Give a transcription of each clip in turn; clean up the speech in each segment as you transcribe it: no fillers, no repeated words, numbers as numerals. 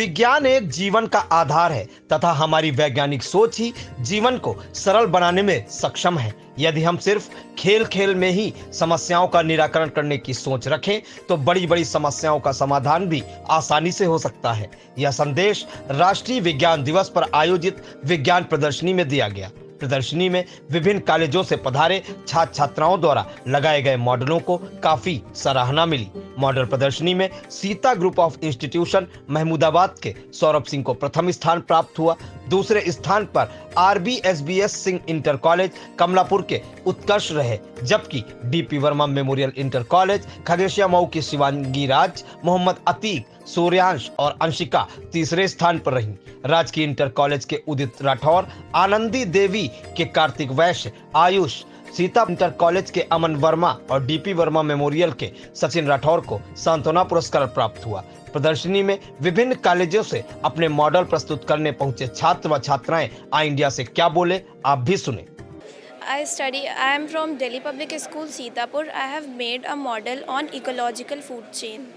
विज्ञान एक जीवन का आधार है तथा हमारी वैज्ञानिक सोच ही जीवन को सरल बनाने में सक्षम है। यदि हम सिर्फ खेल खेल में ही समस्याओं का निराकरण करने की सोच रखें तो बड़ी बड़ी समस्याओं का समाधान भी आसानी से हो सकता है। यह संदेश राष्ट्रीय विज्ञान दिवस पर आयोजित विज्ञान प्रदर्शनी में दिया गया। प्रदर्शनी में विभिन्न कॉलेजों से पधारे छात्र छात्राओं द्वारा लगाए गए मॉडलों को काफी सराहना मिली। मॉडल प्रदर्शनी में Sita group of institution Mahmudabad के सौरभ सिंह को प्रथम स्थान प्राप्त हुआ। दूसरे स्थान पर RBSBS Singh inter college Kamalapur के उत्कर्ष रहे, जबकि DP Verma memorial inter college Khagesiya Mau की शिवांगी राज, मोहम्मद अतीक, सूर्यांश और अंशिका तीसरे स्थान पर रहीं। राजकीय इंटर कॉलेज के उदित राठौर, आनंदी देवी के कार्तिक वैश्य, आयुष, सीता इंटर कॉलेज के अमन वर्मा और DP वर्मा मेमोरियल के सचिन राठौर को सांत्वना पुरस्कार प्राप्त हुआ। प्रदर्शनी में विभिन्न कॉलेजों से अपने मॉडल प्रस्तुत करने पहुंचे छात्र व छात्राएं आई इंडिया से क्या बोले, आप भी सुने। I am from Delhi Public School, Sitapur. I have made a model on ecological food chain.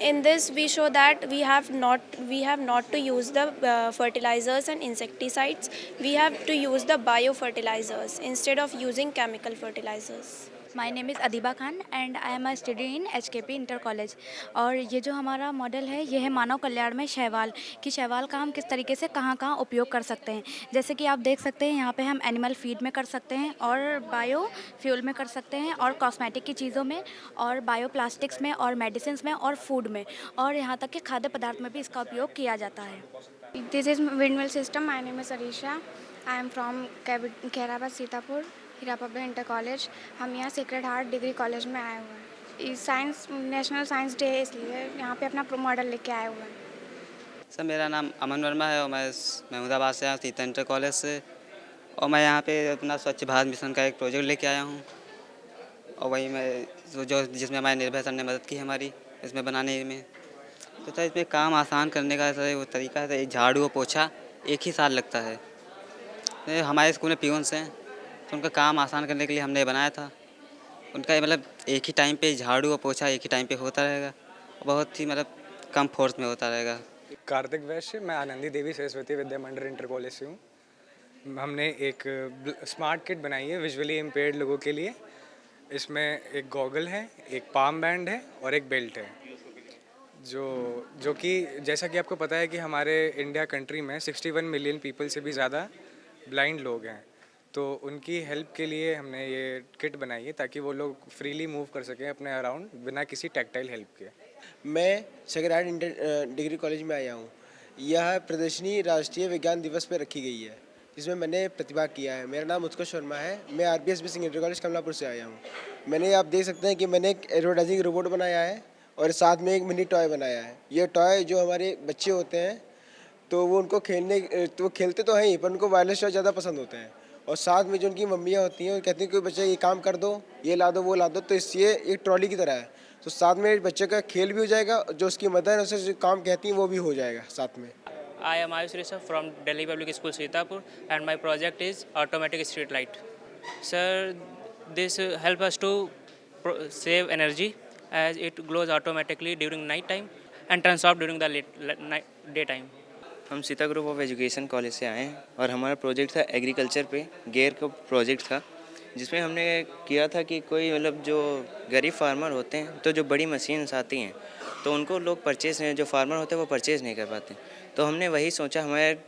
In this, we show that we have not to use the fertilizers and insecticides. We have to use the biofertilizers instead of using chemical fertilizers. My name is Adiba Khan and I am a study in HKP inter college. और ये जो हमारा model है ये है मानव कल्याण में शैवाल कि शैवाल का हम किस तरीके से कहाँ कहाँ उपयोग कर सकते हैं। जैसे कि आप देख सकते हैं यहाँ पे हम एनिमल फीड में कर सकते हैं और बायो फ्यूल में कर सकते हैं और कॉस्मेटिक की चीज़ों में और बायो प्लास्टिक्स में और मेडिसिन में और फूड में और यहाँ तक कि खाद्य पदार्थ में भी इसका उपयोग किया जाता है। This is windmill system. My name is Arisha. I am from Khairabad Sitapur, Heera public inter college. हम यहाँ सेक्रेड हार्ट डिग्री कॉलेज में आए हुए हैं। साइंस नेशनल साइंस डे है इसलिए यहाँ पे अपना मॉडल लेके आए हुए हैं। सर मेरा नाम अमन वर्मा है और मैं महमूदाबाद से आया सीता इंटर कॉलेज से, और मैं यहाँ पे अपना स्वच्छ भारत मिशन का एक प्रोजेक्ट लेके आया हूँ। और वही मैं जो जिसमें हमारे निर्भय सर ने मदद की हमारी इसमें बनाने में। तो सर इसमें काम आसान करने का सर वो तरीका है, झाड़ू और पोछा एक ही साल लगता है। हमारे स्कूल में पियून्स हैं तो उनका काम आसान करने के लिए हमने बनाया था। उनका मतलब एक ही टाइम पे झाड़ू और पोछा एक ही टाइम पे होता रहेगा, बहुत ही मतलब कम फोर्स में होता रहेगा। कार्तिक वैश्य, मैं आनंदी देवी सरस्वती विद्या मंडल इंटर कॉलेज से हूँ। हमने एक स्मार्ट किट बनाई है विजुअली इम्पेयर्ड लोगों के लिए। इसमें एक गॉगल है, एक पाम बैंड है और एक बेल्ट है। जो कि जैसा कि आपको पता है कि हमारे इंडिया कंट्री में 61 मिलियन पीपल से भी ज़्यादा ब्लाइंड लोग हैं, तो उनकी हेल्प के लिए हमने ये किट बनाई है ताकि वो लोग फ्रीली मूव कर सकें अपने अराउंड बिना किसी टैक्टाइल हेल्प के। मैं sacred heart inter degree college में आया हूँ। यह प्रदर्शनी राष्ट्रीय विज्ञान दिवस पर रखी गई है जिसमें मैंने प्रतिभाग किया है। मेरा नाम उत्कर्ष वर्मा है। मैं RBSB Singh inter college Kamalapur से आया हूँ। मैंने आप देख सकते हैं कि मैंने एक एडवर्टाइजिंग रोबोट बनाया है और साथ में एक मिनी टॉय बनाया है। ये टॉय जो हमारे बच्चे होते हैं तो वो उनको खेलते तो हैं ही, पर उनको वायरलेस टॉय ज़्यादा पसंद होते हैं। और साथ में जो उनकी मम्मियाँ होती हैं वो कहती हैं कोई बच्चा ये काम कर दो, ये ला दो, वो ला दो, तो इससे एक ट्रॉली की तरह है। तो साथ में बच्चे का खेल भी हो जाएगा, जो उसकी मदर उसे जो काम कहती हैं वो भी हो जाएगा साथ में। I am Ayush Rishabh from Delhi Public School, Sitapur, and my project is automatic street light. Sir, this help us to save energy as it glows automatically during night time and turns off during the daytime. हम Sita group of education college से आए हैं और हमारा project था agriculture पे, gear का project था, जिसमें हमने किया था कि कोई मतलब जो गरीब फार्मर होते हैं तो जो बड़ी मशीन्स आती हैं तो उनको लोग परचेज़ नहीं, जो फार्मर होते हैं वो परचेज़ नहीं कर पाते। तो हमने वही सोचा,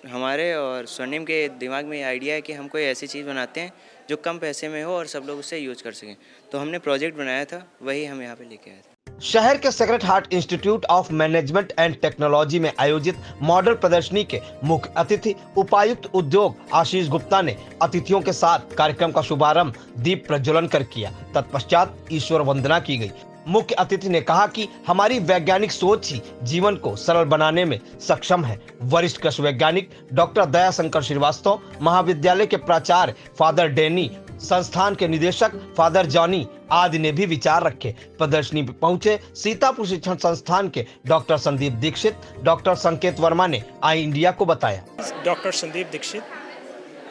हमारे और स्वर्णिम के दिमाग में ये आइडिया है कि हम कोई ऐसी चीज़ बनाते हैं जो कम पैसे में हो और सब लोग उससे यूज़ कर सकें। तो हमने प्रोजेक्ट बनाया था, वही हम यहाँ पे लेके आए थे। शहर के sacred heart institute of management and technology में आयोजित मॉडल प्रदर्शनी के मुख्य अतिथि उपायुक्त उद्योग आशीष गुप्ता ने अतिथियों के साथ कार्यक्रम का शुभारंभ दीप प्रज्वलन कर किया। तत्पश्चात ईश्वर वंदना की गई। मुख्य अतिथि ने कहा कि हमारी वैज्ञानिक सोच ही जीवन को सरल बनाने में सक्षम है। वरिष्ठ कृषि वैज्ञानिक डॉक्टर दयाशंकर श्रीवास्तव, महाविद्यालय के प्राचार्य फादर डेनी, संस्थान के निदेशक फादर जॉनी आदि ने भी विचार रखे। प्रदर्शनी में पहुंचे सीतापुर शिक्षण संस्थान के डॉक्टर संदीप दीक्षित, डॉक्टर संकेत वर्मा ने आई इंडिया को बताया। Doctor Sandeep Dixit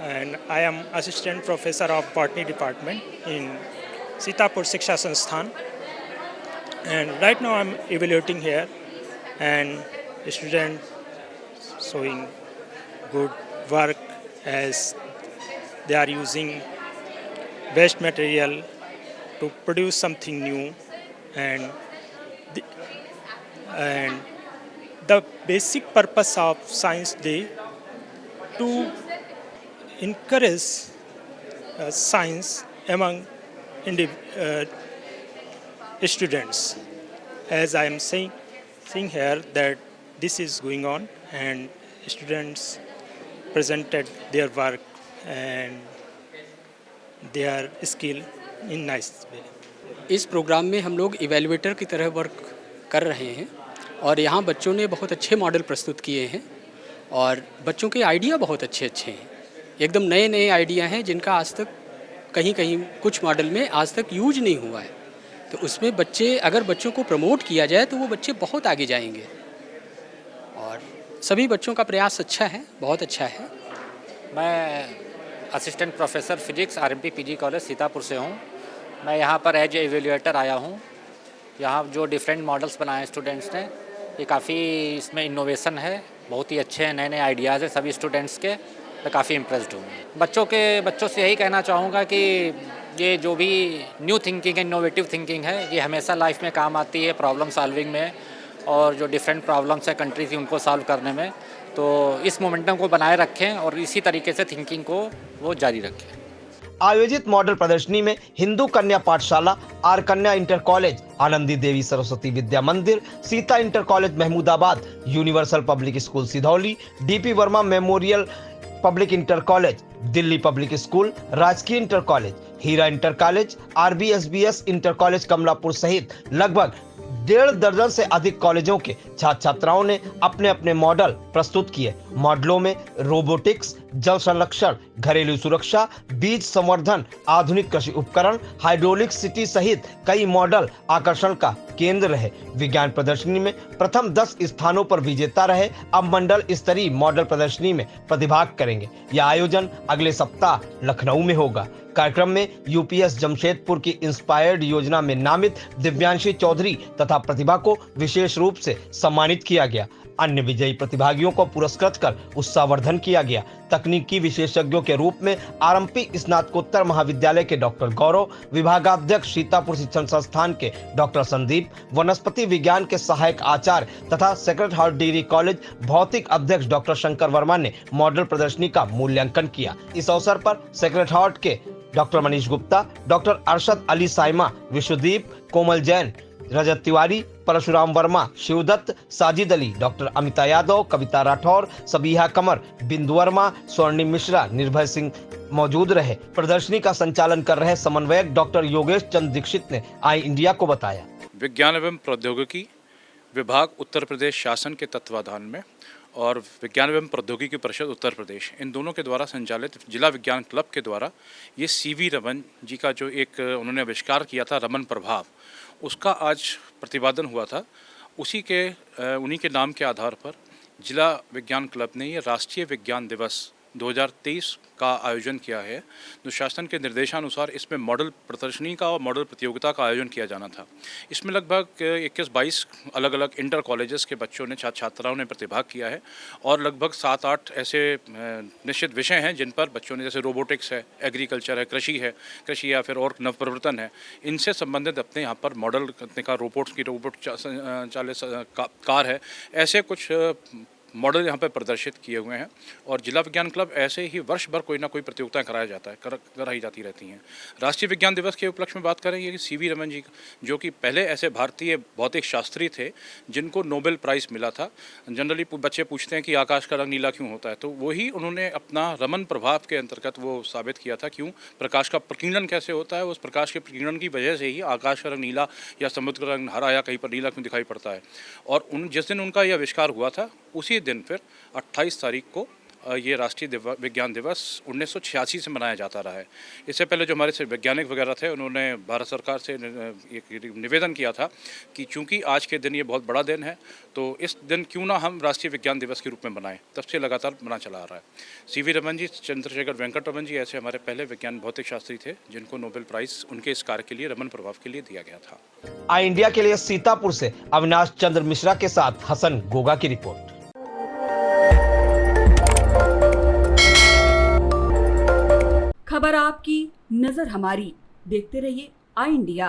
and I am assistant professor of botany department in Sitapur Shiksha Sansthan, and right now I'm evaluating here and student showing good work as they are using waste material to produce something new, and the basic purpose of Science Day to encourage science among students. As I am saying here that this is going on and students presented their work and their skill in nice way. इस programme में हम लोग evaluator की तरह work कर रहे हैं और यहाँ बच्चों ने बहुत अच्छे मॉडल प्रस्तुत किए हैं और बच्चों के आइडिया बहुत अच्छे हैं, एकदम नए नए आइडिया हैं जिनका आज तक कहीं कुछ मॉडल में आज तक यूज नहीं हुआ है। तो उसमें अगर बच्चों को प्रमोट किया जाए तो वो बच्चे बहुत आगे जाएंगे और सभी बच्चों का प्रयास अच्छा है, बहुत अच्छा है। मैं assistant professor physics RMP PG college Sitapur से हूँ। मैं यहाँ पर एज एवेल्यूएटर आया हूँ। यहाँ जो डिफरेंट मॉडल्स बनाए स्टूडेंट्स ने, ये काफ़ी इसमें इनोवेशन है, बहुत ही अच्छे नए नए आइडियाज़ है सभी स्टूडेंट्स के। मैं काफ़ी इम्प्रेस्ड हूँ। बच्चों से यही कहना चाहूँगा कि ये जो भी न्यू थिंकिंग है, इनोवेटिव थिंकिंग है, ये हमेशा लाइफ में काम आती है, प्रॉब्लम सॉल्विंग में, और जो डिफरेंट प्रॉब्लम्स है कंट्री की उनको सॉल्व करने में। तो इस मोमेंटम को बनाए रखें और इसी तरीके से थिंकिंग को वो जारी रखें। आयोजित मॉडल प्रदर्शनी में हिंदू कन्या Pathshala, R Kanya inter college, Anandi Devi Saraswati Vidya Mandir, Sita inter college Mahmudabad, universal public school Sidhauli, DP Verma memorial public inter college, Delhi public school, Rajkiya inter college, Heera inter college, RBSBS inter college Kamalapur सहित लगभग 1.5 दर्जन से अधिक कॉलेजों के छात्र छात्राओं ने अपने अपने मॉडल प्रस्तुत किए। मॉडलों में रोबोटिक्स, जल संरक्षण, घरेलू सुरक्षा, बीज संवर्धन, आधुनिक कृषि उपकरण, हाइड्रोलिक सिटी सहित कई मॉडल आकर्षण का केंद्र रहे। विज्ञान प्रदर्शनी में प्रथम 10 स्थानों पर विजेता रहे अब मंडल स्तरीय मॉडल प्रदर्शनी में प्रतिभाग करेंगे। यह आयोजन अगले सप्ताह लखनऊ में होगा। कार्यक्रम में यूपीएस जमशेदपुर की इंस्पायर्ड योजना में नामित दिव्यांशी चौधरी तथा प्रतिभा को विशेष रूप से सम्मानित किया गया। अन्य विजयी प्रतिभागियों को पुरस्कृत कर उत्साहवर्धन किया गया। तकनीकी विशेषज्ञों के रूप में आरंपी स्नातकोत्तर महाविद्यालय के डॉक्टर गौरव, विभागाध्यक्ष सीतापुर शिक्षण संस्थान के डॉक्टर संदीप, वनस्पति विज्ञान के सहायक आचार्य तथा सेक्रेड हार्ट डिग्री कॉलेज भौतिक अध्यक्ष डॉक्टर शंकर वर्मा ने मॉडल प्रदर्शनी का मूल्यांकन किया। इस अवसर पर सेक्रेड हार्ट के डॉक्टर मनीष गुप्ता, डॉक्टर अरशद अली साइमा, विश्वदीप, कोमल जैन, रजत तिवारी, परशुराम वर्मा, शिवदत्त, साजिद अली, डॉक्टर अमिता यादव, कविता राठौर, सबीहा कमर, बिंदु वर्मा, स्वर्णिम मिश्रा, निर्भय सिंह मौजूद रहे। प्रदर्शनी का संचालन कर रहे समन्वयक डॉक्टर योगेश चंद्र दीक्षित ने आई इंडिया को बताया, विज्ञान एवं प्रौद्योगिकी विभाग उत्तर प्रदेश शासन के तत्वाधान में और विज्ञान एवं प्रौद्योगिकी परिषद उत्तर प्रदेश, इन दोनों के द्वारा संचालित जिला विज्ञान क्लब के द्वारा ये सीवी रमन जी का जो एक उन्होंने आविष्कार किया था रमन प्रभाव, उसका आज प्रतिपादन हुआ था। उन्हीं के नाम के आधार पर जिला विज्ञान क्लब ने ये राष्ट्रीय विज्ञान दिवस 2023 का आयोजन किया है। जो शासन के निर्देशानुसार इसमें मॉडल प्रदर्शनी का और मॉडल प्रतियोगिता का आयोजन किया जाना था। इसमें लगभग 21-22 अलग अलग इंटर कॉलेजेस के बच्चों ने, छात्र छात्राओं ने प्रतिभाग किया है और लगभग 7-8 ऐसे निश्चित विषय हैं जिन पर बच्चों ने, जैसे रोबोटिक्स है, एग्रीकल्चर है, कृषि या फिर और नवप्रवर्तन है, इनसे संबंधित अपने यहाँ पर मॉडल करने का, रोबोट चालित कार है, ऐसे कुछ मॉडल यहाँ पर प्रदर्शित किए हुए हैं। और जिला विज्ञान क्लब ऐसे ही वर्ष भर कोई ना कोई प्रतियोगिताएं कराई जाती रहती हैं। राष्ट्रीय विज्ञान दिवस के उपलक्ष्य में बात करेंगे कि सीवी रमन जी, जो कि पहले ऐसे भारतीय भौतिक शास्त्री थे जिनको नोबेल प्राइज़ मिला था। जनरली बच्चे पूछते हैं कि आकाश का रंग नीला क्यों होता है, तो वही उन्होंने अपना रमन प्रभाव के अंतर्गत वो साबित किया था, क्यों प्रकाश का प्रकीर्णन कैसे होता है, उस प्रकाश के प्रकीर्णन की वजह से ही आकाश का रंग नीला या समुद्र का रंग हरा या कहीं पर नीला क्यों दिखाई पड़ता है। और जिस दिन उनका यह आविष्कार हुआ था उसी दिन फिर 28 तारीख को ये राष्ट्रीय विज्ञान दिवस 1986 से मनाया जाता रहा है। इससे पहले जो हमारे से वैज्ञानिक वगैरह थे उन्होंने भारत सरकार से एक निवेदन किया था कि चूंकि आज के दिन ये बहुत बड़ा दिन है तो इस दिन क्यों ना हम राष्ट्रीय विज्ञान दिवस के रूप में मनाएं। तब से लगातार मना चला आ रहा है। सीवी रमन जी, चंद्रशेखर वेंकट रमन जी ऐसे हमारे पहले विज्ञान भौतिक शास्त्री थे जिनको नोबेल प्राइज़ उनके इस कार्य के लिए, रमन प्रभाव के लिए दिया गया था। आई इंडिया के लिए सीतापुर से अविनाश चंद्र मिश्रा के साथ हसन गोगा की रिपोर्ट। पर आपकी नजर हमारी। देखते रहिए आई इंडिया।